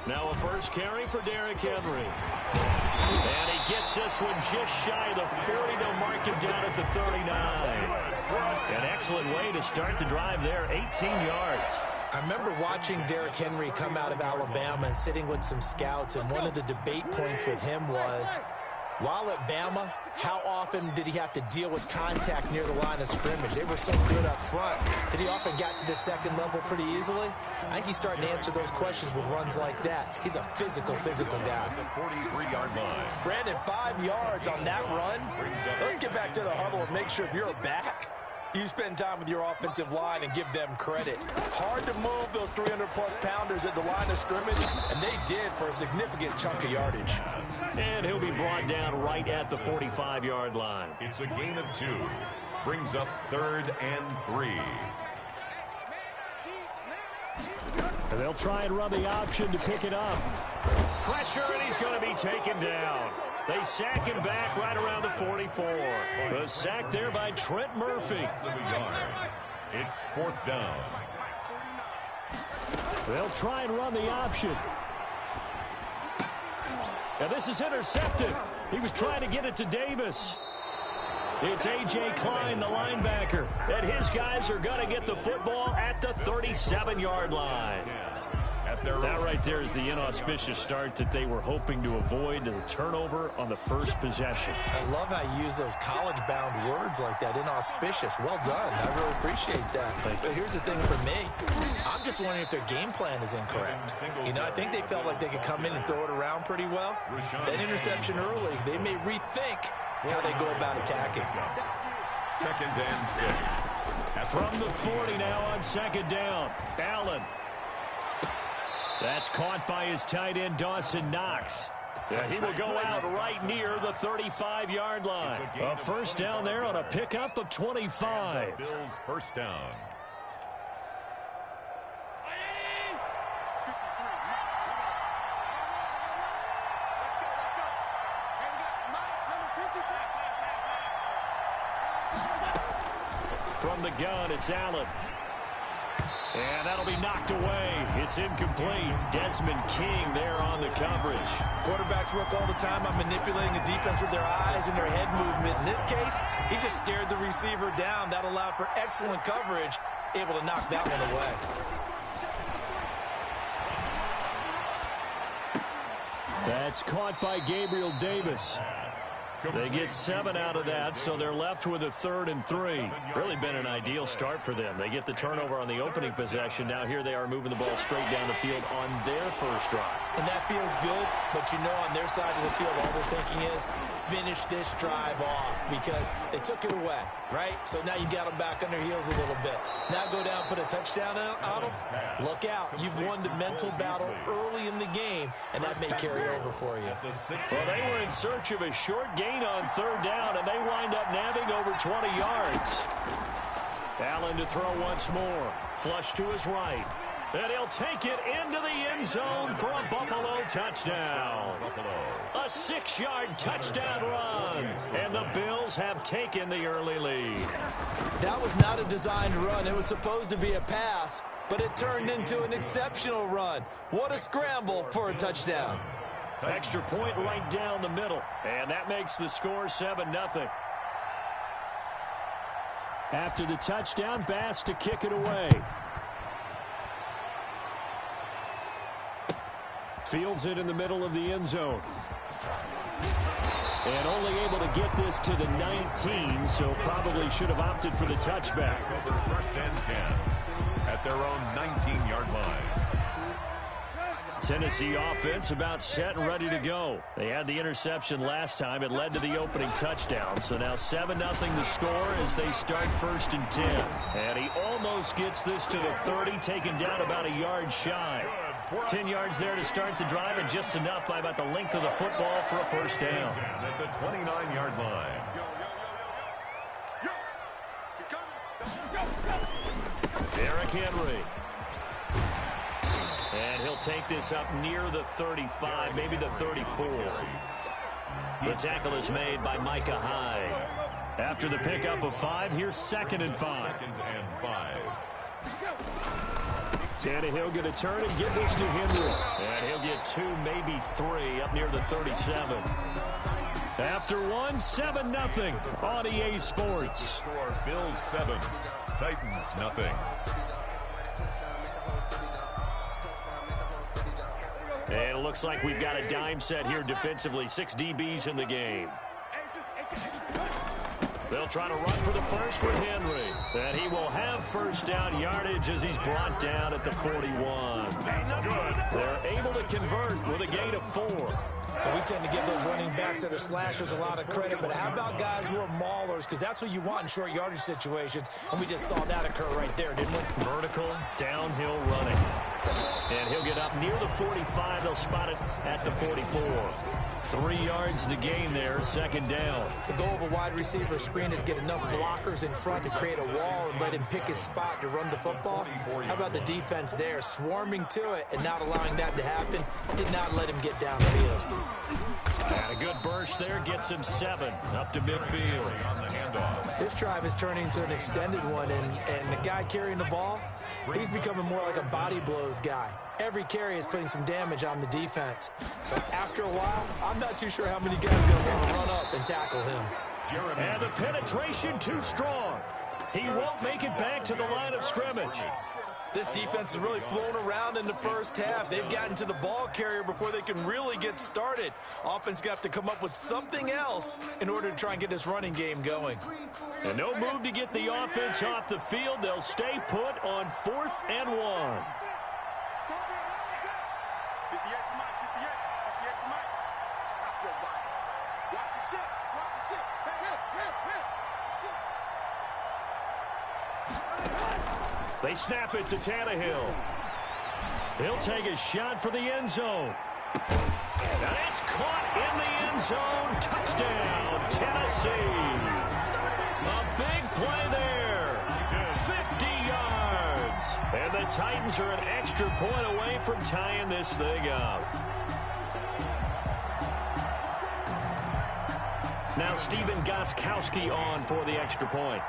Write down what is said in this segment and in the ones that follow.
Now a first carry for Derrick Henry. And he gets this one just shy of the 40. They'll mark him down at the 39. An excellent way to start the drive there, 18 yards. I remember watching Derrick Henry come out of Alabama and sitting with some scouts, and one of the debate points with him was, while at Bama, how often did he have to deal with contact near the line of scrimmage? They were so good up front that he often got to the second level pretty easily. I think he's starting to answer those questions with runs like that. He's a physical guy. 43-yard line. Brandon, 5 yards on that run. Let's get back to the huddle and make sure if you're a back, you spend time with your offensive line and give them credit. Hard to move those 300-plus pounders at the line of scrimmage, and they did for a significant chunk of yardage. And he'll be brought down right at the 45-yard line. It's a gain of 2. Brings up 3rd and 3. And they'll try and run the option to pick it up. Pressure, and he's going to be taken down. They sack him back right around the 44. The sack there by Trent Murphy. It's 4th down. They'll try and run the option. And this is intercepted. He was trying to get it to Davis. It's A.J. Klein, the linebacker. And his guys are going to get the football at the 37-yard line. That right there is the inauspicious start that they were hoping to avoid, the turnover on the first possession. I love how you use those college-bound words like that, inauspicious. Well done. I really appreciate that. But here's the thing for me. I'm just wondering if their game plan is incorrect. You know, I think they felt like they could come in and throw it around pretty well. That interception early, they may rethink how they go about attacking. 2nd and 6. From the 40 now on 2nd down. Allen. That's caught by his tight end, Dawson Knox. He will go out right near the 35-yard line. A first down there on a pickup of 25. Bills first down. From the gun, it's Allen. And that'll be knocked away. It's incomplete. Desmond King there on the coverage. Quarterbacks work all the time on manipulating the defense with their eyes and their head movement. In this case, he just stared the receiver down. That allowed for excellent coverage, able to knock that one away. That's caught by Gabriel Davis. They get 7 out of that, so they're left with a 3rd and 3. Really been an ideal start for them. They get the turnover on the opening possession. Now here they are moving the ball straight down the field on their first drive. And that feels good, but you know on their side of the field, all they're thinking is finish this drive off because they took it away, right? So now you got them back on their heels a little bit. Now go down, put a touchdown on them. Look out. You've won the mental battle early in the game, and that may carry over for you. Well, they were in search of a short gain on 3rd down, and they wind up nabbing over 20 yards. Allen to throw once more. Flush to his right. And he'll take it into the end zone for a Buffalo touchdown. A 6-yard touchdown run. And the Bills have taken the early lead. That was not a designed run. It was supposed to be a pass, but it turned into an exceptional run. What a scramble for a touchdown. Extra point right down the middle. And that makes the score 7-0. After the touchdown, Bass to kick it away. Fields it in the middle of the end zone. And only able to get this to the 19, so probably should have opted for the touchback. 1st and 10 at their own 19-yard line. Tennessee offense about set and ready to go. They had the interception last time. It led to the opening touchdown. So now 7-0 the score as they start 1st and 10. And he almost gets this to the 30, taken down about a yard shy. 10 yards there to start the drive, and just enough by about the length of the football for a first down. At the 29-yard line. Derrick Henry. And he'll take this up near the 35, maybe the 34. The tackle is made by Micah Hyde. After the pickup of 5, here's 2nd and 5. 2nd and 5. Tannehill going to turn and give this to Henry. And he'll get 2, maybe 3 up near the 37. After 1, 7-0 on EA Sports. Score Bills 7, Titans nothing. And it looks like we've got a dime set here defensively. 6 DBs in the game. They'll try to run for the first with Henry. And he will have first down yardage as he's brought down at the 41. They're able to convert with a gain of 4. And we tend to give those running backs that are slashers a lot of credit, but how about guys who are maulers? Because that's what you want in short yardage situations, and we just saw that occur right there, didn't we? Vertical, downhill running. And he'll get up near the 45. They'll spot it at the 44. 3 yards the gain there, second down. The goal of a wide receiver screen is get enough blockers in front to create a wall and let him pick his spot to run the football. How about the defense there, swarming to it and not allowing that to happen? Did not let him get downfield. And a good burst there gets him 7 up to midfield. On the handoff. This drive is turning into an extended one, and the guy carrying the ball, he's becoming more like a body blows guy. Every carry is putting some damage on the defense. So after a while, I'm not too sure how many guys are going to want to run up and tackle him. And the penetration too strong. He won't make it back to the line of scrimmage. This defense has really flown around in the first half. They've gotten to the ball carrier before they can really get started. Offense got to come up with something else in order to try and get this running game going. And no move to get the offense off the field. They'll stay put on 4th and 1. They snap it to Tannehill. He'll take a shot for the end zone. And it's caught in the end zone. Touchdown, Tennessee. A big play there. 50 yards. And the Titans are an extra point away from tying this thing up. Now Stephen Gostkowski on for the extra point.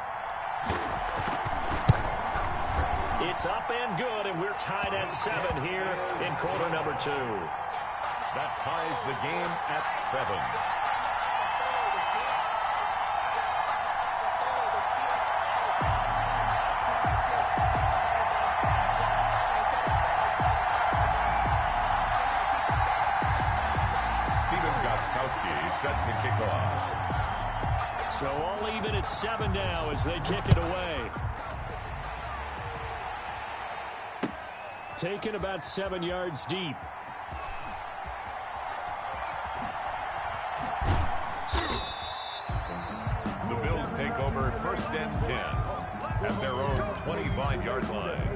It's up and good, and we're tied at 7 here in quarter number 2. That ties the game at 7. Stephen Gostkowski set to kick off. So all even at 7 now as they kick it away. Taken about 7 yards deep. The Bills take over 1st and 10 at their own 25-yard line.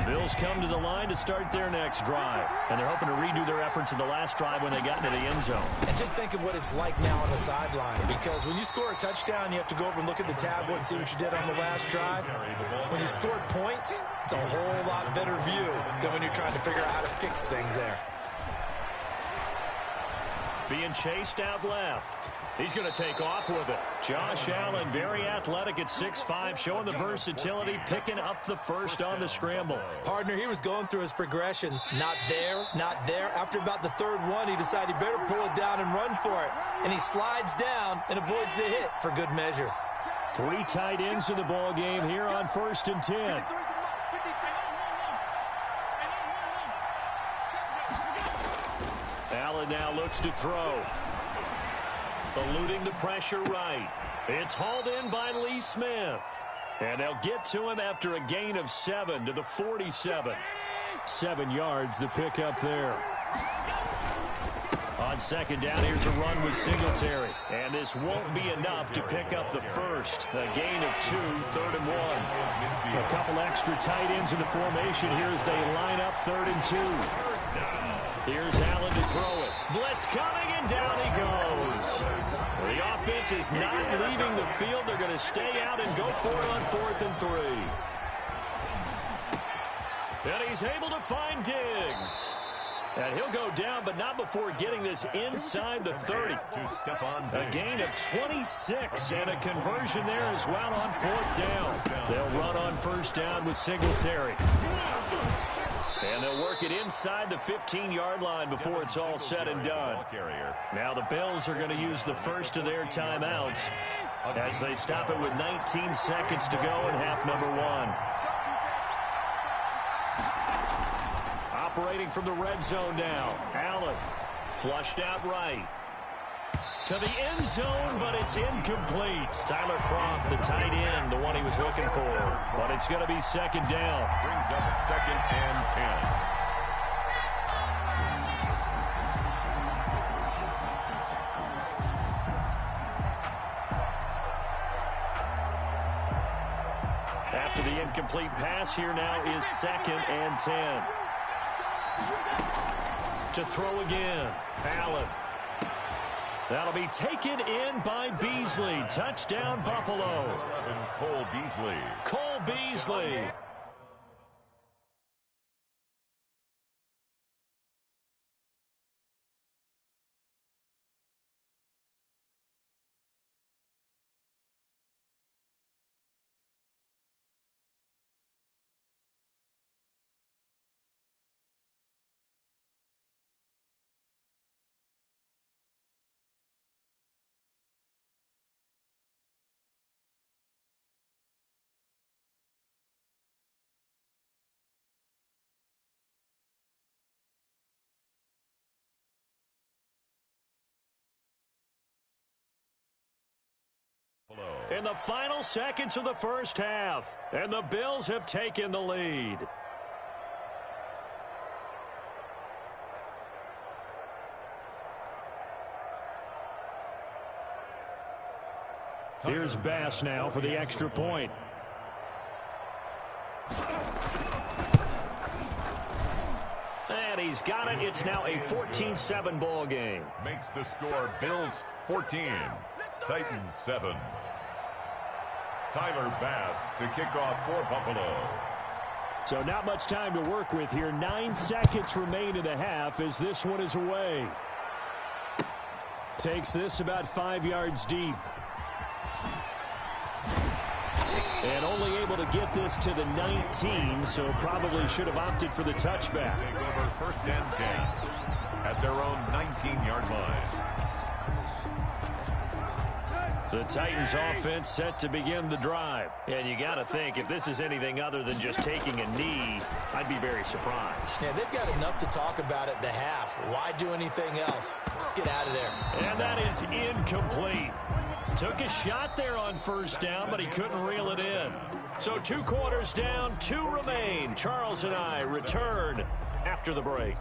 Bills come to the line to start their next drive. And they're hoping to redo their efforts in the last drive when they got into the end zone. And just think of what it's like now on the sideline. Because when you score a touchdown, you have to go over and look at the tablet and see what you did on the last drive. When you scored points, it's a whole lot better view than when you're trying to figure out how to fix things there. Being chased out left. He's going to take off with it. Josh Allen, very athletic at 6'5", showing the versatility, picking up the first on the scramble. Partner, he was going through his progressions. Not there, not there. After about the 3rd one, he decided he better pull it down and run for it. And he slides down and avoids the hit for good measure. 3 tight ends in the ball game here on 1st and 10. Allen now looks to throw. Eluding the pressure right. It's hauled in by Lee Smith. And they'll get to him after a gain of 7 to the 47. 7 yards the pickup there. On 2nd down, here's a run with Singletary. And this won't be enough to pick up the first. A gain of 2, 3rd and 1. A couple extra tight ends in the formation here as they line up 3rd and 2. Here's Allen to throw it. Blitz coming, and down he goes. The offense is not leaving the field. They're going to stay out and go for it on 4th and 3. And he's able to find Diggs. And he'll go down, but not before getting this inside the 30. A gain of 26 and a conversion there as well on 4th down. They'll run on 1st down with Singletary. And they'll work it inside the 15-yard line before it's all said and done. Now the Bills are going to use the first of their timeouts as they stop it with 19 seconds to go in half number 1. Operating from the red zone now. Allen flushed out right. To the end zone, but it's incomplete. Tyler Kroft, the tight end, the one he was looking for. But it's going to be 2nd down. Brings up 2nd and 10. After the incomplete pass, here now is 2nd and 10. To throw again. Allen. That'll be taken in by Beasley. Touchdown, Buffalo. Cole Beasley. Cole Beasley. In the final seconds of the first half, and the Bills have taken the lead. Here's Bass now for the extra point. And he's got it. It's now a 14-7 ball game. Makes the score Bills 14, Titans 7. Tyler Bass to kick off for Buffalo. So not much time to work with here. 9 seconds remain in the half as this one is away. Takes this about 5 yards deep. And only able to get this to the 19, so probably should have opted for the touchback. Take over 1st and 10 at their own 19-yard line. The Titans offense set to begin the drive. And you got to think, if this is anything other than just taking a knee, I'd be very surprised. Yeah, they've got enough to talk about at the half. Why do anything else? Just get out of there. And that is incomplete. Took a shot there on 1st down, but he couldn't reel it in. So 2 quarters down, 2 remain. Charles and I return after the break.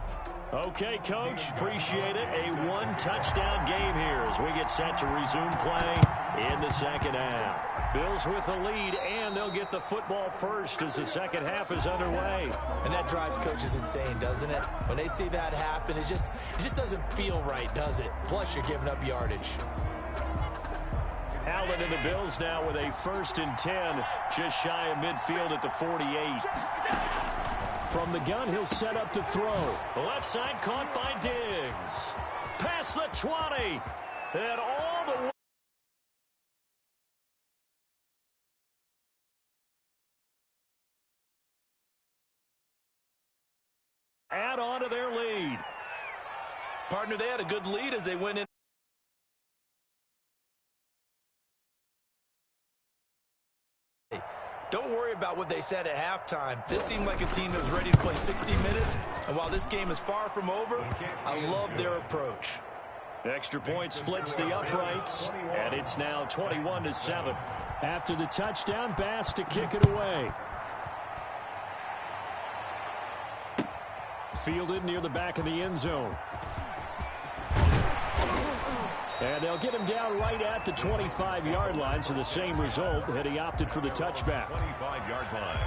Okay, Coach, appreciate it. A 1-touchdown game here as we get set to resume play in the second half. Bills with the lead, and they'll get the football first as the second half is underway. And that drives coaches insane, doesn't it? When they see that happen, it just doesn't feel right, does it? Plus, you're giving up yardage. Allen and the Bills now with a 1st and 10, just shy of midfield at the 48. From the gun, he'll set up to throw. The left side caught by Diggs. Past the 20. And all the way. Add on to their lead. Partner, they had a good lead as they went in. Don't worry about what they said at halftime. This seemed like a team that was ready to play 60 minutes. And while this game is far from over, I love their approach. Extra point splits the uprights, and it's now 21-7. After the touchdown, Bass to kick it away. Fielded near the back of the end zone. And they'll get him down right at the 25-yard line, so the same result, and he opted for the touchback. 25-yard line.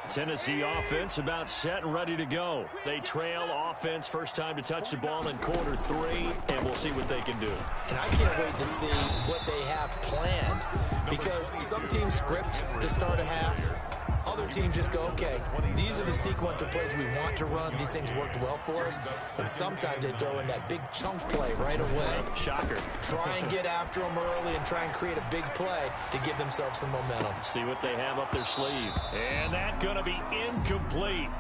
Tennessee offense about set and ready to go. They trail offense, first time to touch the ball in quarter 3, and we'll see what they can do. And I can't wait to see what they have planned. because some teams script to start a half. Other teams just go, okay, these are the sequence of plays we want to run. These things worked well for us. And sometimes they throw in that big chunk play right away. Shocker. Try and get after them early and try and create a big play to give themselves some momentum. See what they have up their sleeve. And that's going to be incomplete.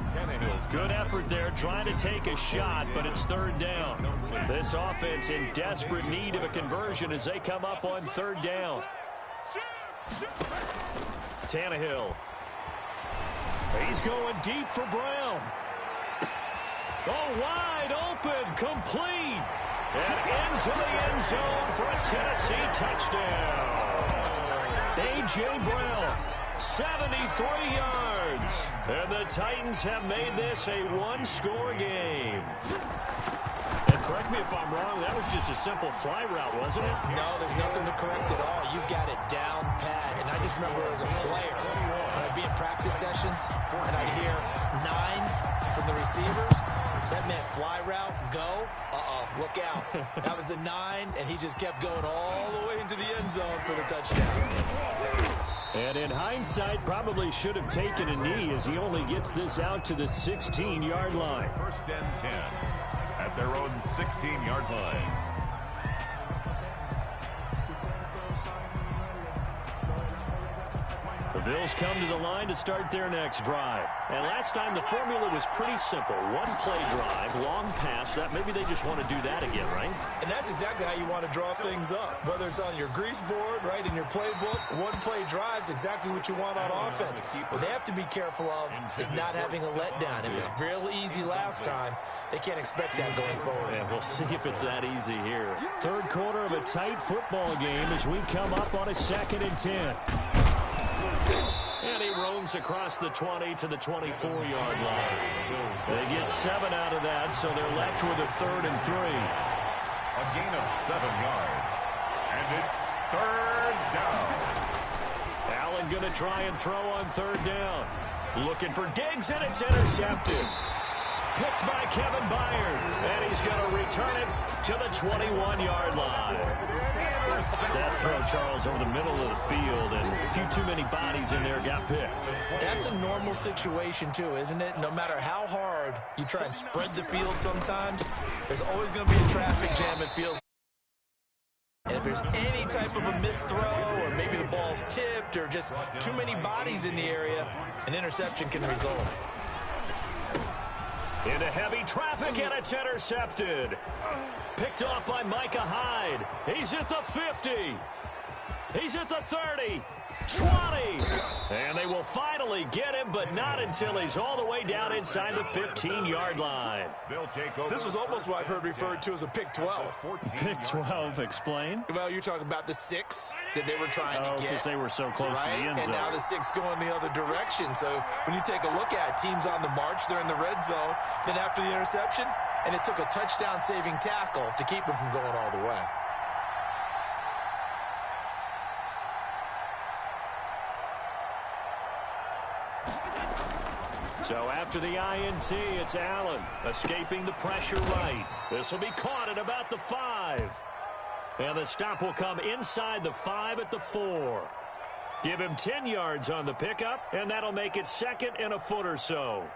Good effort there trying to take a shot, but it's third down. This offense in desperate need of a conversion as they come up on third down. Tannehill. He's going deep for Brown. Oh, wide open, complete. And into the end zone for a Tennessee touchdown. A.J. Brown, 73 yards. And the Titans have made this a one-score game. And correct me if I'm wrong, that was just a simple fly route, wasn't it? No, there's nothing to correct at all. You've got it down pat. And I just remember as a player, when I'd be in practice sessions, and I'd hear 9 from the receivers, that meant fly route, go, look out. That was the 9, and he just kept going all the way into the end zone for the touchdown. And in hindsight, probably should have taken a knee as he only gets this out to the 16-yard line. First and 10 at their own 16-yard line. The Bills come to the line to start their next drive. And last time the formula was pretty simple. One play drive, long pass. That maybe they just want to do that again, right? And that's exactly how you want to draw things up. Whether it's on your grease board, right, in your playbook, one play drive's exactly what you want on offense. What they have to be careful of is not having a letdown. It was real easy last time. They can't expect that going forward. And we'll see if it's that easy here. Third quarter of a tight football game as we come up on a 2nd and 10. And he roams across the 20 to the 24-yard line. They get 7 out of that, so they're left with a 3rd and 3. A gain of 7 yards. And it's third down. Allen going to try and throw on third down. Looking for Diggs, and it's intercepted. Picked by Kevin Byard. And he's going to return it to the 21-yard line. That throw, Charles, over the middle of the field, and a few too many bodies in there got picked. That's a normal situation, too, isn't it? No matter how hard you try and spread the field sometimes, there's always going to be a traffic jam, it feels. And if there's any type of a missed throw, or maybe the ball's tipped, or just too many bodies in the area, an interception can result. Into heavy traffic, and it's intercepted. Picked off by Micah Hyde. He's at the 50. He's at the 30. 20. And they will finally get him, but not until he's all the way down inside the 15-yard line. This was almost what I've heard referred to as a pick 12. Pick 12, explain? Well, you're talking about the 6 that they were trying to get. Because they were so close to the end zone. And now the 6 going the other direction. So when you take a look at teams on the march, they're in the red zone. Then after the interception, and it took a touchdown-saving tackle to keep him from going all the way. So after the INT, it's Allen escaping the pressure right. This will be caught at about the 5. And the stop will come inside the 5 at the 4. Give him 10 yards on the pickup, and that'll make it 2nd and a foot or so.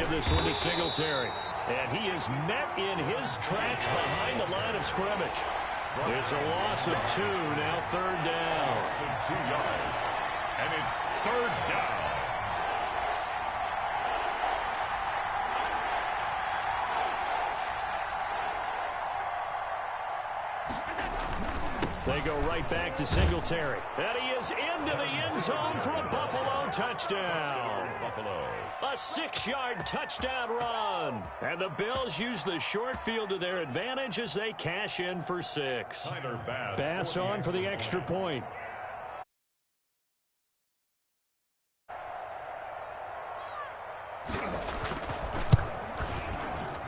This one to Singletary. And he is met in his tracks behind the line of scrimmage. It's a loss of 2, now third down. 2 yards. And it's third down. They go right back to Singletary. And he is into the end zone for a Buffalo touchdown. A 6-yard touchdown run. And the Bills use the short field to their advantage as they cash in for 6. Bass on for the extra point.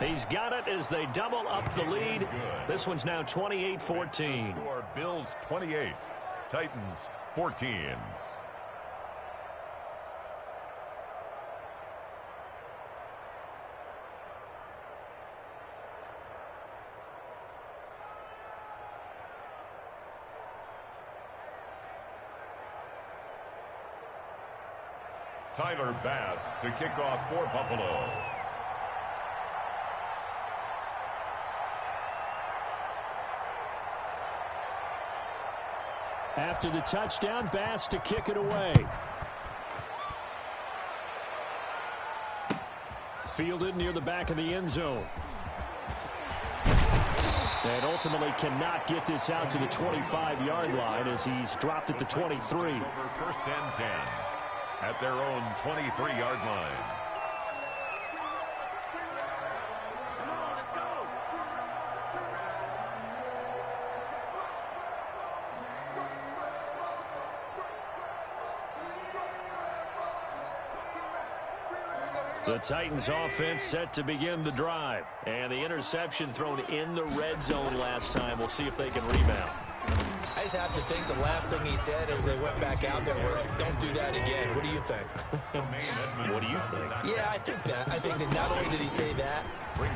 He's got it as they double up the lead. This one's now 28-14. Score Bills 28, Titans 14. Tyler Bass to kick off for Buffalo. After the touchdown, Bass to kick it away. Fielded near the back of the end zone. And ultimately cannot get this out to the 25-yard line as he's dropped at the 23. Over first and 10 at their own 23-yard line. The Titans offense set to begin the drive. And the interception thrown in the red zone last time. We'll see if they can rebound. I just have to think the last thing he said as they went back out there was, don't do that again. What do you think? What do you think? Yeah, I think that. I think that not only did he say that,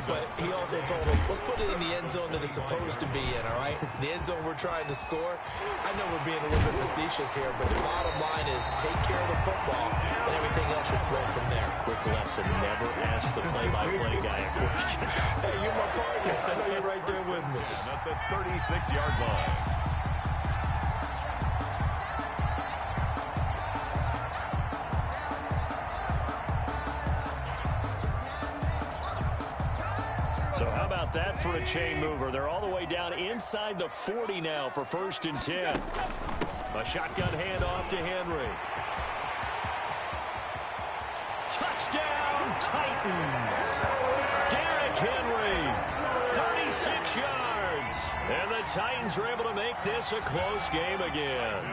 but he also told him, let's put it in the end zone that it's supposed to be in, all right? The end zone we're trying to score. I know we're being a little bit facetious here, but the bottom line is take care of the football, and everything else should flow from there. Quick lesson, never ask the play-by-play guy a question. Hey, you're my partner. I know you're right there with me. At the 36-yard line. So how about that for a chain mover? They're all the way down inside the 40 now for first and 10. A shotgun handoff to Henry. Touchdown, Titans. Derrick Henry, 36 yards. And the Titans are able to make this a close game again.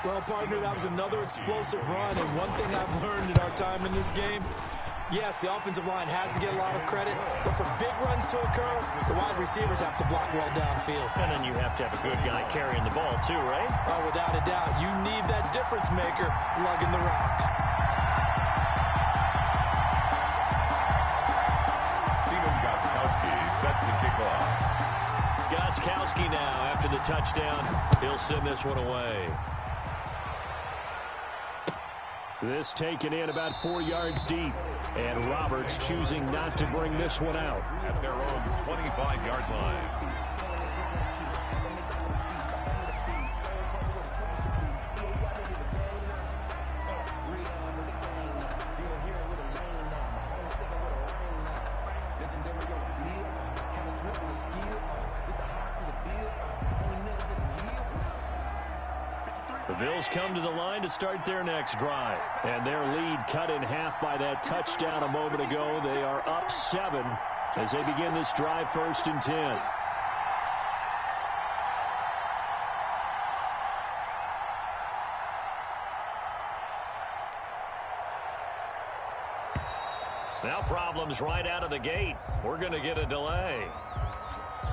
Well, partner, that was another explosive run, and one thing I've learned in our time in this game, yes, the offensive line has to get a lot of credit, but for big runs to occur, the wide receivers have to block well downfield. And then you have to have a good guy carrying the ball too, right? Oh, without a doubt. You need that difference maker lugging the rock. Steven Gostkowski set to kick off. Gostkowski now after the touchdown. He'll send this one away. This taken in about 4 yards deep. And Roberts choosing not to bring this one out. At their own 25-yard line. The Bills come to the line to start their next drive. And their lead cut in half by that touchdown a moment ago. They are up 7 as they begin this drive first and 10. Now problems right out of the gate. We're going to get a delay.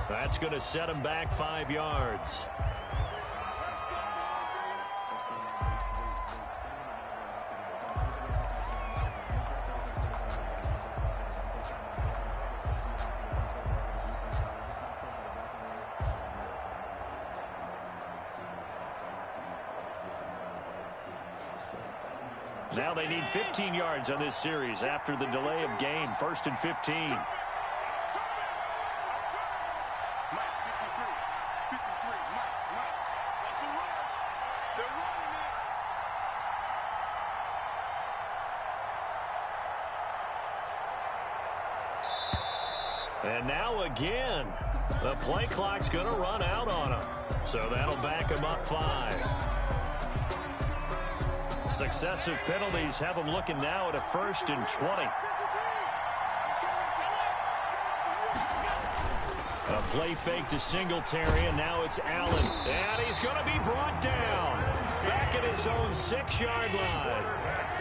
That's going to set them back 5 yards. Now they need 15 yards on this series after the delay of game. First and 15. And now again, the play clock's going to run out on them. So that'll back them up 5. Successive penalties have them looking now at a first and 20. A play fake to Singletary, and now it's Allen. And he's going to be brought down. back at his own 6-yard line.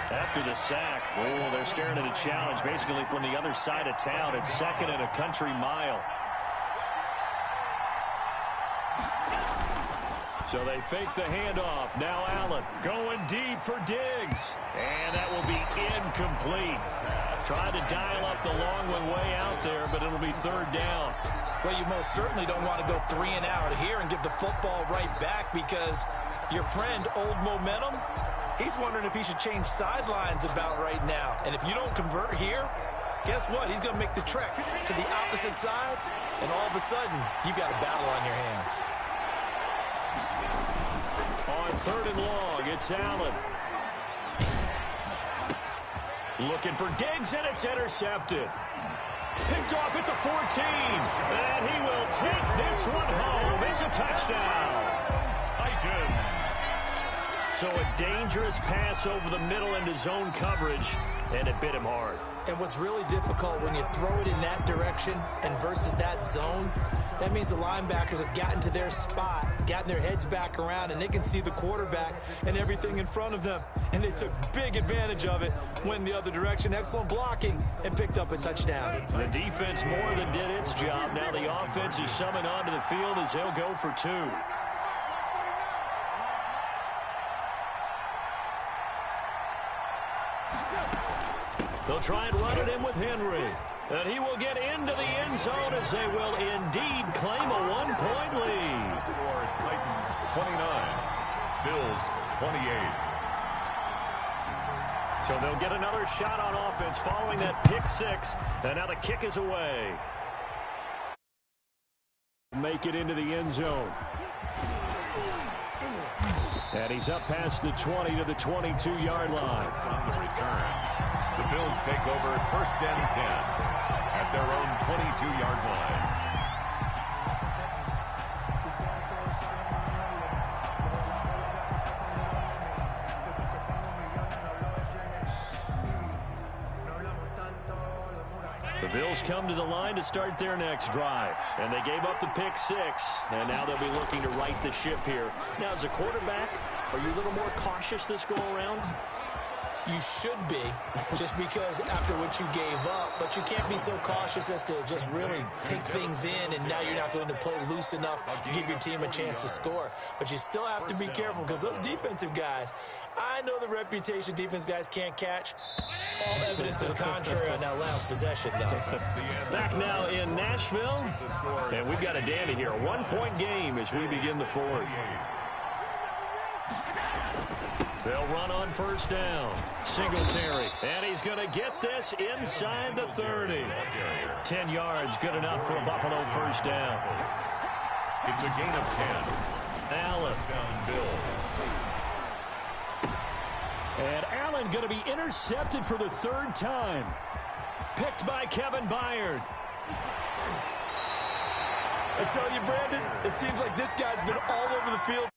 After the sack, they're staring at a challenge basically from the other side of town. It's 2nd and a country mile. So they fake the handoff. Now Allen going deep for Diggs. And that will be incomplete. Trying to dial up the long one way out there, but it'll be 3rd down. Well, you most certainly don't want to go 3 and out here and give the football right back, because your friend, Old Momentum, he's wondering if he should change sidelines about right now. And if you don't convert here, guess what? He's going to make the trek to the opposite side, and all of a sudden, you've got a battle on your hands. On 3rd and long, it's Allen. Looking for Diggs, and it's intercepted. Picked off at the 14. And he will take this one home. It's a touchdown. So a dangerous pass over the middle into zone coverage, and it bit him hard. And what's really difficult when you throw it in that direction and versus that zone, that means the linebackers have gotten to their spot, gotten their heads back around, and they can see the quarterback and everything in front of them. And they took big advantage of it, went the other direction, excellent blocking, and picked up a touchdown. The defense more than did its job. Now the offense is summoned onto the field as they'll go for 2. They'll try and run it in with Henry. And he will get into the end zone as they will indeed claim a 1-point lead. Score Titans 29, Bills 28. So they'll get another shot on offense following that pick 6. And now the kick is away. Make it into the end zone. And he's up past the 20 to the 22-yard line. On the return, the Bills take over 1st and 10 at their own 22-yard line. The Bills come to the line to start their next drive. And they gave up the pick 6. And now they'll be looking to right the ship here. Now, as a quarterback, are you a little more cautious this go-around? You should be, just because after what you gave up, but you can't be so cautious as to just really take things in, and now you're not going to play loose enough to give your team a chance to score. But you still have to be careful, because those defensive guys, I know the reputation defense guys can't catch. All evidence to the contrary on that last possession, though. Back now in Nashville, and we've got a dandy here. A 1-point game as we begin the 4th. They'll run on 1st down. Singletary. And he's going to get this inside the 30. 10 yards, good enough for a Buffalo 1st down. It's a gain of 10. Allen. Down Bills. And Allen going to be intercepted for the 3rd time. Picked by Kevin Byard. I tell you, Brandon, it seems like this guy's been all over the field